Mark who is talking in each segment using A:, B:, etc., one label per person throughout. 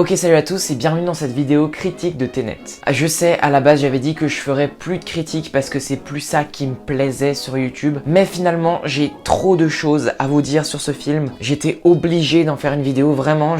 A: Ok, salut à tous et bienvenue dans cette vidéo critique de Tenet. Je sais, à la base j'avais dit que je ferais plus de critiques parce que c'est plus ça qui me plaisait sur YouTube, mais finalement j'ai trop de choses à vous dire sur ce film. J'étais obligé d'en faire une vidéo, vraiment,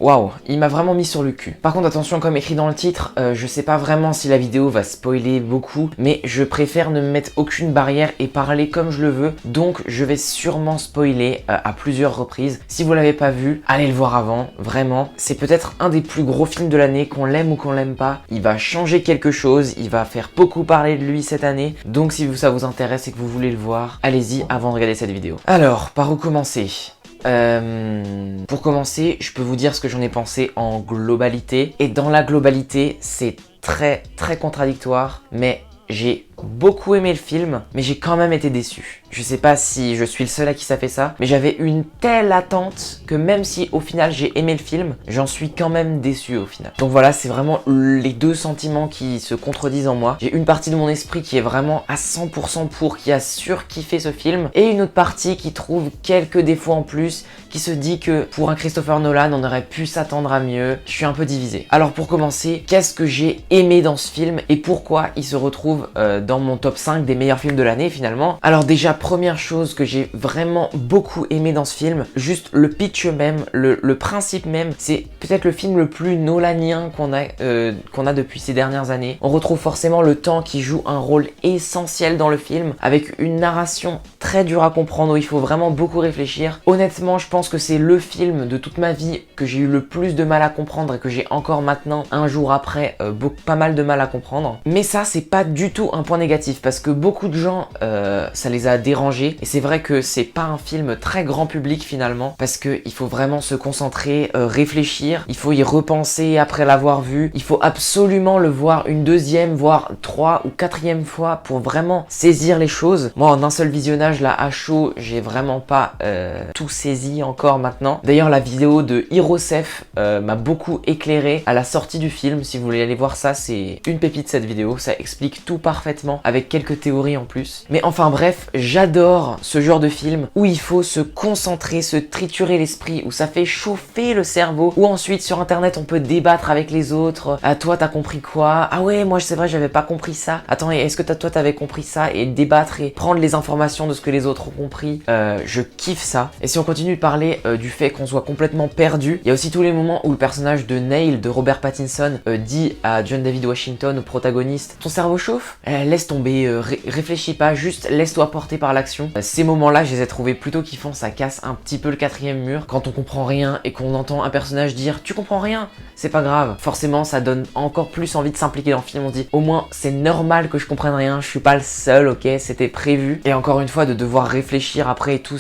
A: Waouh, il m'a vraiment mis sur le cul. Par contre, attention, comme écrit dans le titre, je sais pas vraiment si la vidéo va spoiler beaucoup, mais je préfère ne me mettre aucune barrière et parler comme je le veux, donc je vais sûrement spoiler à plusieurs reprises. Si vous l'avez pas vu, allez le voir avant, vraiment. C'est peut-être un des plus gros films de l'année, qu'on l'aime ou qu'on l'aime pas. Il va changer quelque chose, il va faire beaucoup parler de lui cette année, donc si ça vous intéresse et que vous voulez le voir, allez-y avant de regarder cette vidéo. Alors, par où commencer ? Pour commencer, je peux vous dire ce que j'en ai pensé en globalité. Et dans la globalité, c'est très contradictoire, mais j'ai beaucoup aimé le film, mais j'ai quand même été déçu. Je sais pas si je suis le seul à qui ça fait ça, mais j'avais une telle attente que même si au final j'ai aimé le film, j'en suis quand même déçu au final. Donc voilà, c'est vraiment les deux sentiments qui se contredisent en moi. J'ai une partie de mon esprit qui est vraiment à 100% pour, qui a surkiffé ce film, et une autre partie qui trouve quelques défauts en plus, qui se dit que pour un Christopher Nolan, on aurait pu s'attendre à mieux. Je suis un peu divisé. Alors pour commencer, qu'est-ce que j'ai aimé dans ce film et pourquoi il se retrouve dans mon top 5 des meilleurs films de l'année finalement? Alors déjà, première chose que j'ai vraiment beaucoup aimé dans ce film, juste le pitch même, le principe même, c'est peut-être le film le plus nolanien qu'on a depuis ces dernières années. On retrouve forcément le temps qui joue un rôle essentiel dans le film, avec une narration très dure à comprendre où il faut vraiment beaucoup réfléchir. Honnêtement, je pense que c'est le film de toute ma vie que j'ai eu le plus de mal à comprendre et que j'ai encore maintenant, un jour après, pas mal de mal à comprendre. Mais ça, c'est pas du tout un point négatif parce que beaucoup de gens, ça les a dérangés, et c'est vrai que c'est pas un film très grand public finalement, parce que il faut vraiment se concentrer, réfléchir, il faut y repenser après l'avoir vu, il faut absolument le voir une deuxième, voire 3 ou 4e fois pour vraiment saisir les choses. Moi, en un seul visionnage là à chaud, j'ai vraiment pas tout saisi encore maintenant. D'ailleurs, la vidéo de Hirosef m'a beaucoup éclairé à la sortie du film. Si vous voulez aller voir ça, c'est une pépite cette vidéo, ça explique tout parfaitement avec quelques théories en plus. Mais enfin bref, j'adore ce genre de film où il faut se concentrer, se triturer l'esprit, où ça fait chauffer le cerveau, où ensuite sur internet on peut débattre avec les autres. Ah, toi t'as compris quoi? Ah ouais, moi c'est vrai, j'avais pas compris ça. Attends, est-ce que toi t'avais compris ça? Et débattre et prendre les informations de ce que les autres ont compris. Je kiffe ça. Et si on continue de parler du fait qu'on soit complètement perdu, il y a aussi tous les moments où le personnage de Neil de Robert Pattinson dit à John David Washington, au protagoniste, ton cerveau chauffe? Laisse tomber, réfléchis pas, juste laisse-toi porter par l'action. Ces moments-là, je les ai trouvés plutôt kiffants, ça casse un petit peu le 4e mur. Quand on comprend rien et qu'on entend un personnage dire tu comprends rien, c'est pas grave. Forcément, ça donne encore plus envie de s'impliquer dans le film. On dit au moins c'est normal que je comprenne rien, je suis pas le seul, ok, c'était prévu. Et encore une fois, de devoir réfléchir après et tout,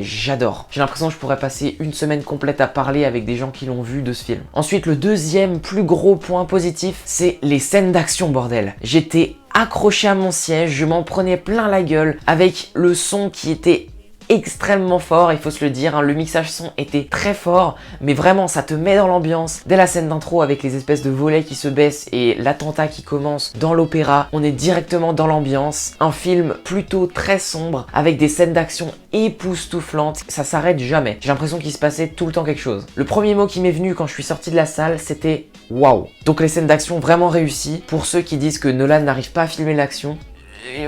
A: j'adore. J'ai l'impression que je pourrais passer une semaine complète à parler avec des gens qui l'ont vu de ce film. Ensuite, le deuxième plus gros point positif, c'est les scènes d'action, bordel. J'étais accroché à mon siège, je m'en prenais plein la gueule avec le son qui était extrêmement fort, il faut se le dire, hein. Le mixage son était très fort, mais vraiment ça te met dans l'ambiance. Dès la scène d'intro avec les espèces de volets qui se baissent et l'attentat qui commence dans l'opéra, on est directement dans l'ambiance. Un film plutôt très sombre avec des scènes d'action époustouflantes, ça s'arrête jamais. J'ai l'impression qu'il se passait tout le temps quelque chose. Le premier mot qui m'est venu quand je suis sorti de la salle, c'était waouh. Donc les scènes d'action vraiment réussies. Pour ceux qui disent que Nolan n'arrive pas à filmer l'action,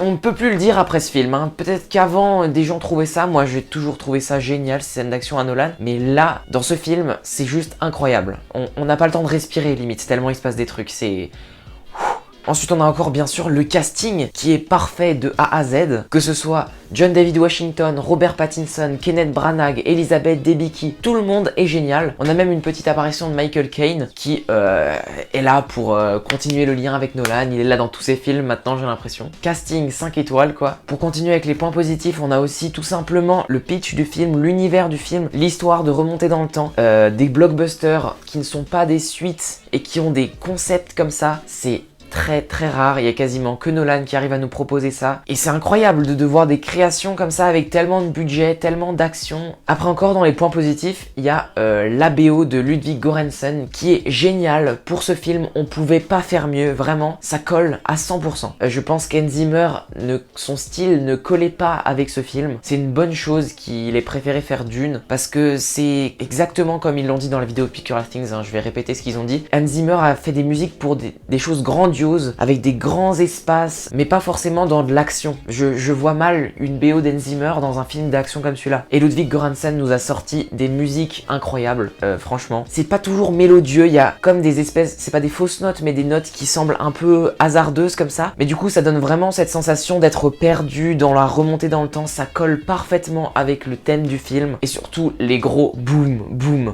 A: on ne peut plus le dire après ce film, hein. Peut-être qu'avant des gens trouvaient ça, moi j'ai toujours trouvé ça génial, ces scènes d'action à Nolan, mais là, dans ce film, c'est juste incroyable. On n'a pas le temps de respirer limite, tellement il se passe des trucs, c'est... Ensuite, on a encore bien sûr le casting qui est parfait de A à Z, que ce soit John David Washington, Robert Pattinson, Kenneth Branagh, Elizabeth Debicki, tout le monde est génial. On a même une petite apparition de Michael Caine qui est là pour continuer le lien avec Nolan, il est là dans tous ses films maintenant, j'ai l'impression. Casting 5 étoiles quoi. Pour continuer avec les points positifs, on a aussi tout simplement le pitch du film, l'univers du film, l'histoire de remonter dans le temps, des blockbusters qui ne sont pas des suites et qui ont des concepts comme ça, c'est très très rare, il y a quasiment que Nolan qui arrive à nous proposer ça. Et c'est incroyable de voir des créations comme ça avec tellement de budget, tellement d'action. Après encore dans les points positifs, il y a la BO de Ludwig Göransson qui est géniale pour ce film, on pouvait pas faire mieux, vraiment, ça colle à 100%. Je pense qu'Hans Zimmer, son style ne collait pas avec ce film. C'est une bonne chose qu'il ait préféré faire Dune parce que c'est exactement comme ils l'ont dit dans la vidéo de Peculiar Things, hein, je vais répéter ce qu'ils ont dit. Hans Zimmer a fait des musiques pour des choses grandioses, avec des grands espaces, mais pas forcément dans de l'action. Je vois mal une BO d'Hans Zimmer dans un film d'action comme celui-là. Et Ludwig Göransson nous a sorti des musiques incroyables, franchement. C'est pas toujours mélodieux, il y a comme des espèces, c'est pas des fausses notes, mais des notes qui semblent un peu hasardeuses comme ça. Mais du coup, ça donne vraiment cette sensation d'être perdu dans la remontée dans le temps. Ça colle parfaitement avec le thème du film. Et surtout, les gros boum, boum.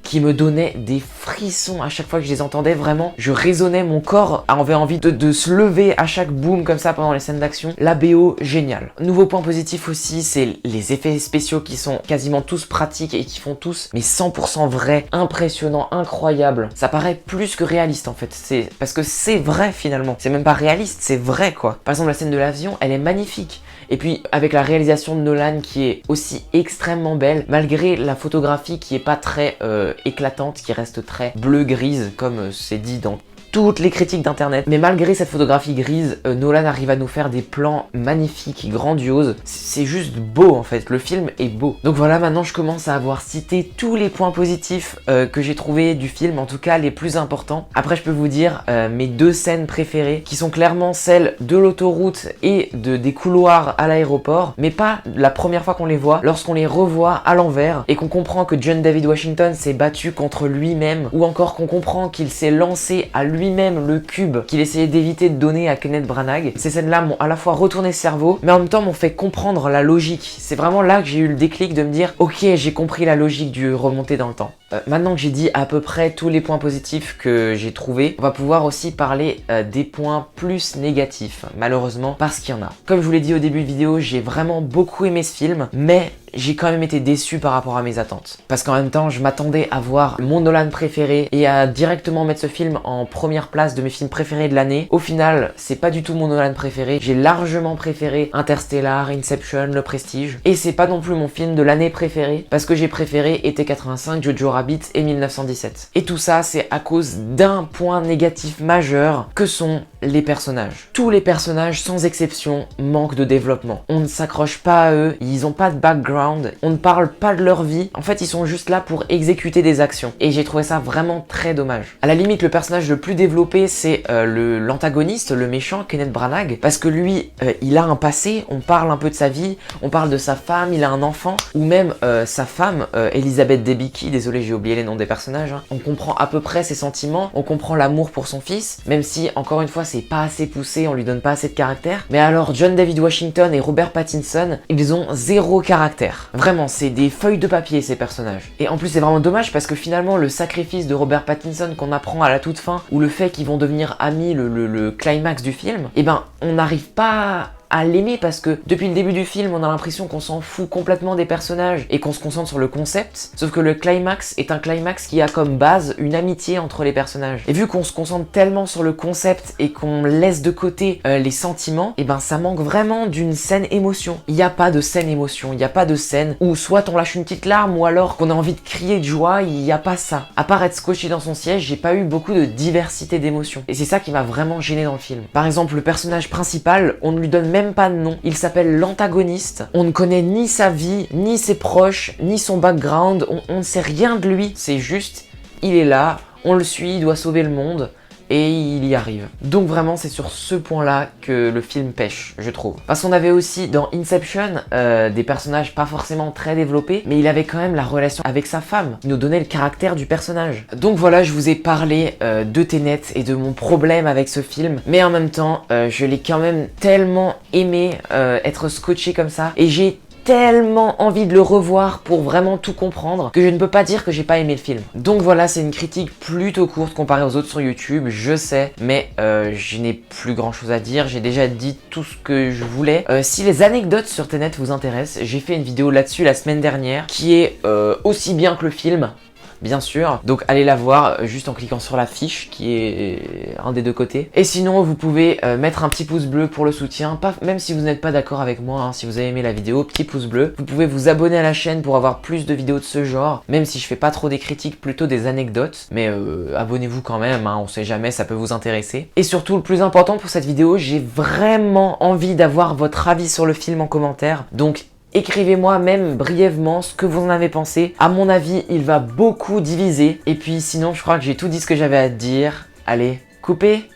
A: Qui me donnait des frissons à chaque fois que je les entendais, vraiment, je résonnais, mon corps avait envie de se lever à chaque boom comme ça pendant les scènes d'action. La BO, génial. Nouveau point positif aussi, c'est les effets spéciaux qui sont quasiment tous pratiques et qui font tous, mais 100% vrais, impressionnants, incroyables. Ça paraît plus que réaliste en fait, c'est parce que c'est vrai finalement, c'est même pas réaliste, c'est vrai quoi. Par exemple la scène de l'avion, elle est magnifique. Et puis avec la réalisation de Nolan qui est aussi extrêmement belle, malgré la photographie qui est pas très éclatante, qui reste très bleu-grise comme c'est dit dans toutes les critiques d'internet, mais malgré cette photographie grise, Nolan arrive à nous faire des plans magnifiques, grandioses. C'est juste beau en fait, le film est beau. Donc voilà, maintenant je commence à avoir cité tous les points positifs que j'ai trouvé du film, en tout cas les plus importants. Après je peux vous dire mes deux scènes préférées, qui sont clairement celles de l'autoroute et des couloirs à l'aéroport, mais pas la première fois qu'on les voit, lorsqu'on les revoit à l'envers et qu'on comprend que John David Washington s'est battu contre lui-même, ou encore qu'on comprend qu'il s'est lancé à lui-même le cube qu'il essayait d'éviter de donner à Kenneth Branagh. Ces scènes-là m'ont à la fois retourné le cerveau, mais en même temps m'ont fait comprendre la logique. C'est vraiment là que j'ai eu le déclic de me dire « Ok, j'ai compris la logique du remonter dans le temps ». Maintenant que j'ai dit à peu près tous les points positifs que j'ai trouvés, on va pouvoir aussi parler des points plus négatifs, malheureusement, parce qu'il y en a. Comme je vous l'ai dit au début de vidéo, j'ai vraiment beaucoup aimé ce film, mais j'ai quand même été déçu par rapport à mes attentes. Parce qu'en même temps, je m'attendais à voir mon Nolan préféré et à directement mettre ce film en première place de mes films préférés de l'année. Au final, c'est pas du tout mon Nolan préféré. J'ai largement préféré Interstellar, Inception, Le Prestige. Et c'est pas non plus mon film de l'année préféré, parce que j'ai préféré Été 85, Jojo Rabbit et 1917. Et tout ça, c'est à cause d'un point négatif majeur que sont les personnages. Tous les personnages, sans exception, manquent de développement. On ne s'accroche pas à eux, ils ont pas de background, on ne parle pas de leur vie. En fait, ils sont juste là pour exécuter des actions. Et j'ai trouvé ça vraiment très dommage. À la limite, le personnage le plus développé, c'est l'antagoniste, le méchant, Kenneth Branagh, parce que lui, il a un passé, on parle un peu de sa vie, on parle de sa femme, il a un enfant, ou même sa femme, Elizabeth Debicki, désolé, j'ai oublié les noms des personnages, hein. On comprend à peu près ses sentiments, on comprend l'amour pour son fils, même si, encore une fois, c'est pas assez poussé, on lui donne pas assez de caractère. Mais alors, John David Washington et Robert Pattinson, ils ont zéro caractère. Vraiment, c'est des feuilles de papier, ces personnages. Et en plus, c'est vraiment dommage parce que finalement, le sacrifice de Robert Pattinson qu'on apprend à la toute fin, ou le fait qu'ils vont devenir amis, le climax du film, eh ben, on n'arrive pas à l'aimer parce que depuis le début du film, on a l'impression qu'on s'en fout complètement des personnages et qu'on se concentre sur le concept, sauf que le climax est un climax qui a comme base une amitié entre les personnages. Et vu qu'on se concentre tellement sur le concept et qu'on laisse de côté les sentiments, et ben ça manque vraiment d'une scène émotion. Il n'y a pas de scène émotion, il n'y a pas de scène où soit on lâche une petite larme ou alors qu'on a envie de crier de joie, il n'y a pas ça. À part être scotché dans son siège, j'ai pas eu beaucoup de diversité d'émotions. Et c'est ça qui m'a vraiment gêné dans le film. Par exemple, le personnage principal, on ne lui donne même pas de nom. Il s'appelle l'antagoniste. On ne connaît ni sa vie, ni ses proches, ni son background. On ne sait rien de lui. C'est juste, il est là, on le suit, il doit sauver le monde. Et il y arrive. Donc vraiment, c'est sur ce point-là que le film pêche, je trouve. Parce qu'on avait aussi dans Inception des personnages pas forcément très développés, mais il avait quand même la relation avec sa femme. Il nous donnait le caractère du personnage. Donc voilà, je vous ai parlé de Tenet et de mon problème avec ce film, mais en même temps, je l'ai quand même tellement aimé être scotché comme ça, et j'ai tellement envie de le revoir pour vraiment tout comprendre que je ne peux pas dire que j'ai pas aimé le film. Donc voilà, c'est une critique plutôt courte comparée aux autres sur YouTube, je sais, mais je n'ai plus grand chose à dire, j'ai déjà dit tout ce que je voulais. Si les anecdotes sur Tenet vous intéressent, j'ai fait une vidéo là-dessus la semaine dernière qui est aussi bien que le film, bien sûr. Donc allez la voir juste en cliquant sur la fiche qui est un des deux côtés. Et sinon, vous pouvez mettre un petit pouce bleu pour le soutien, même si vous n'êtes pas d'accord avec moi, hein, si vous avez aimé la vidéo, petit pouce bleu. Vous pouvez vous abonner à la chaîne pour avoir plus de vidéos de ce genre, même si je fais pas trop des critiques, plutôt des anecdotes. Mais abonnez-vous quand même, hein, on sait jamais, ça peut vous intéresser. Et surtout, le plus important pour cette vidéo, j'ai vraiment envie d'avoir votre avis sur le film en commentaire. Donc écrivez-moi même brièvement ce que vous en avez pensé. À mon avis, il va beaucoup diviser. Et puis sinon, je crois que j'ai tout dit ce que j'avais à dire. Allez, coupez!